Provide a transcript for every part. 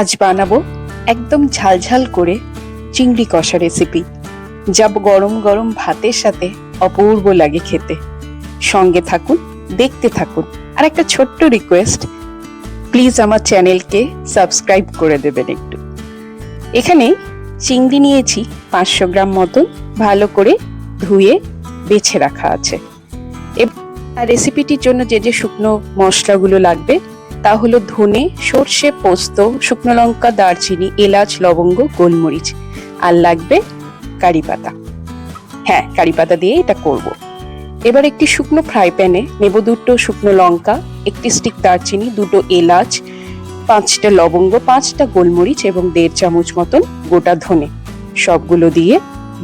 আজ বানাবো একদম ঝালঝাল করে চিংড়ি কষা রেসিপি, যা গরম গরম ভাতের সাথে অপূর্ব লাগে খেতে। সঙ্গে থাকুন, দেখতে থাকুন। আর একটা ছোট্ট রিকোয়েস্ট, প্লিজ আমার চ্যানেলকে সাবস্ক্রাইব করে দেবেন একটু। এখানে চিংড়ি নিয়েছি 500 গ্রাম মতন, ভালো করে ধুয়ে বেছে রাখা আছে। আর রেসিপিটির জন্য যে যে শুকনো মশলাগুলো লাগবে তা হলো ধনে, সর্ষে, পোস্ত, শুকনো লঙ্কা, দারচিনি, এলাচ, লবঙ্গ, গোলমরিচ। আর লাগবে কারি পাতা। হ্যাঁ, কারি পাতা দিয়ে এটা করব। এবার একটি শুকনো ফ্রাই প্যানে নেব 2টো শুকনো লঙ্কা, 1টি স্টিক দারচিনি, 2টো এলাচ, 5টা লবঙ্গ, 5টা গোলমরিচ এবং 1.5 চামচ মতন গোটা ধনে। সবগুলো দিয়ে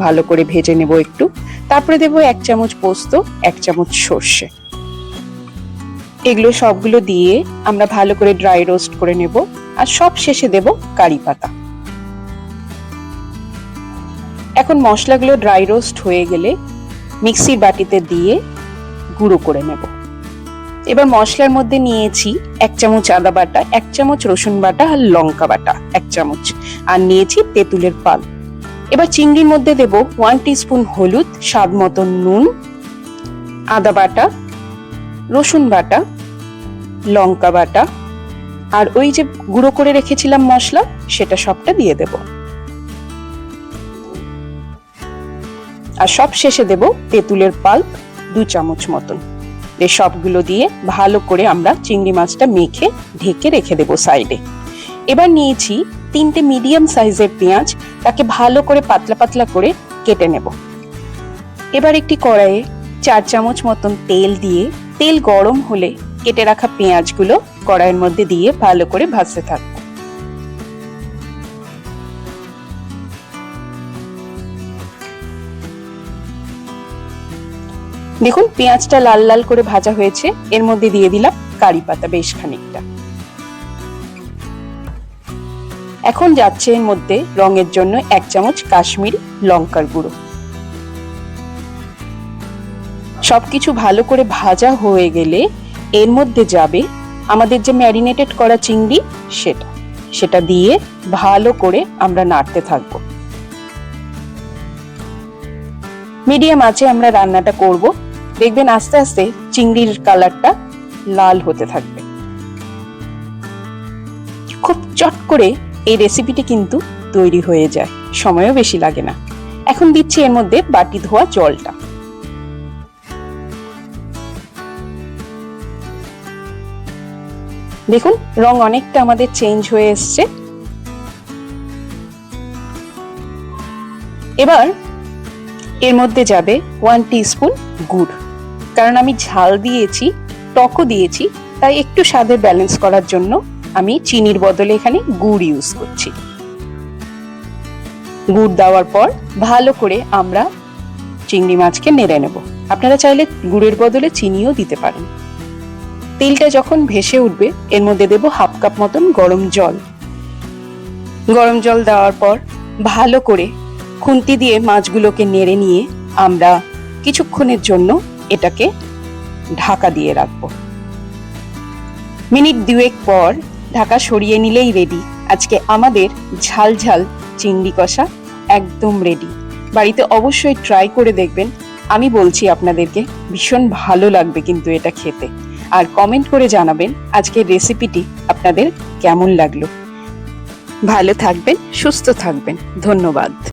ভালো করে ভেজে নেব একটু। তারপরে দেব 1 চামচ পোস্ত, 1 চামচ সর্ষে। এগুলো সবগুলো দিয়ে আমরা ভালো করে ড্রাই রোস্ট করে নেব। আর সব শেষে দেব কারি পাতা। এখন মশলাগুলো ড্রাই রোস্ট হয়ে গেলে মিক্সির বাটিতে দিয়ে গুঁড়ো করে নেব। এবার মশলার মধ্যে নিয়েছি 1 চামচ আদা বাটা, 1 চামচ রসুন বাটা আর লঙ্কা বাটা 1 চামচ, আর নিয়েছি তেঁতুলের পাল। এবার চিংড়ির মধ্যে দেব 1 টিস্পুন হলুদ, স্বাদ মতন নুন, আদা বাটা, রসুন বাটা, লঙ্কা বাটা, আর ওই যে গুঁড়ো করে রেখেছিলাম মশলা, সেটা সবটা দিয়ে দেব। আর সব শেষে দেব তেঁতুলের পাল্প 2 চামচ মতন। এই সবগুলো দিয়ে ভালো করে আমরা চিংড়ি মাছটা মেখে ঢেকে রেখে দেব সাইডে। এবার নিয়েছি 3টে মিডিয়াম সাইজের পেঁয়াজ, তাকে ভালো করে পাতলা পাতলা করে কেটে নেব। এবার একটি কড়াইয়ে 4 চামচ মতন তেল দিয়ে, তেল গরম হলে কেটে রাখা পেঁয়াজগুলো কড়াইয়ের মধ্যে দিয়ে ভালো করে ভাজতে থাকবো। দেখুন পেঁয়াজটা লাল লাল করে ভাজা হয়েছে। এর মধ্যে দিয়ে দিলাম কারি পাতা বেশ খানিকটা। এখন যাচ্ছে এর মধ্যে রঙের জন্য 1 চামচ কাশ্মীরি লঙ্কার গুঁড়ো। সবকিছু ভালো করে ভাজা হয়ে গেলে এর মধ্যে যাবে আমাদের যে ম্যারিনেটেড করা চিংড়ি, সেটা দিয়ে ভালো করে আমরা নাড়তে থাকবো। মিডিয়াম আঁচে আমরা রান্নাটা করব। দেখবেন আস্তে আস্তে চিংড়ির কালারটা লাল হতে থাকবে। খুব চট করে এই রেসিপিটি কিন্তু তৈরি হয়ে যায়, সময়ও বেশি লাগে না। এখন দিচ্ছি এর মধ্যে বাটি ধোয়া জলটা। দেখুন রং অনেকটা আমাদের চেঞ্জ হয়ে এসছে। এবার এর মধ্যে যাবে 1 টিস্পুন গুড়। কারণ আমি ঝাল দিয়েছি, টকও দিয়েছি, তাই একটু স্বাদের ব্যালেন্স করার জন্য আমি চিনির বদলে এখানে গুড় ইউজ করছি। গুড় দেওয়ার পর ভালো করে আমরা চিংড়ি মাছকে নেড়ে নেব। আপনারা চাইলে গুড়ের বদলে চিনিও দিতে পারেন। তেলটা যখন ভেসে উঠবে এর মধ্যে দেব 1/2 কাপ মতন গরম জল। গরম জল দেওয়ার পর ভালো করে খুন্তি দিয়ে মাছগুলোকে নেড়ে নিয়ে আমরা কিছুক্ষণের জন্য এটাকে ঢাকা দিয়ে রাখবো। মিনিট 2 পর ঢাকা সরিয়ে নিলেই রেডি। আজকে আমাদের ঝাল ঝাল চিংড়ি কষা একদম রেডি। বাড়িতে অবশ্যই ট্রাই করে দেখবেন। আমি বলছি আপনাদেরকে ভীষণ ভালো লাগবে কিন্তু এটা খেতে। আর কমেন্ট করে জানাবেন আজকের রেসিপিটি আপনাদের কেমন লাগলো। ভালো থাকবেন, সুস্থ থাকবেন। ধন্যবাদ।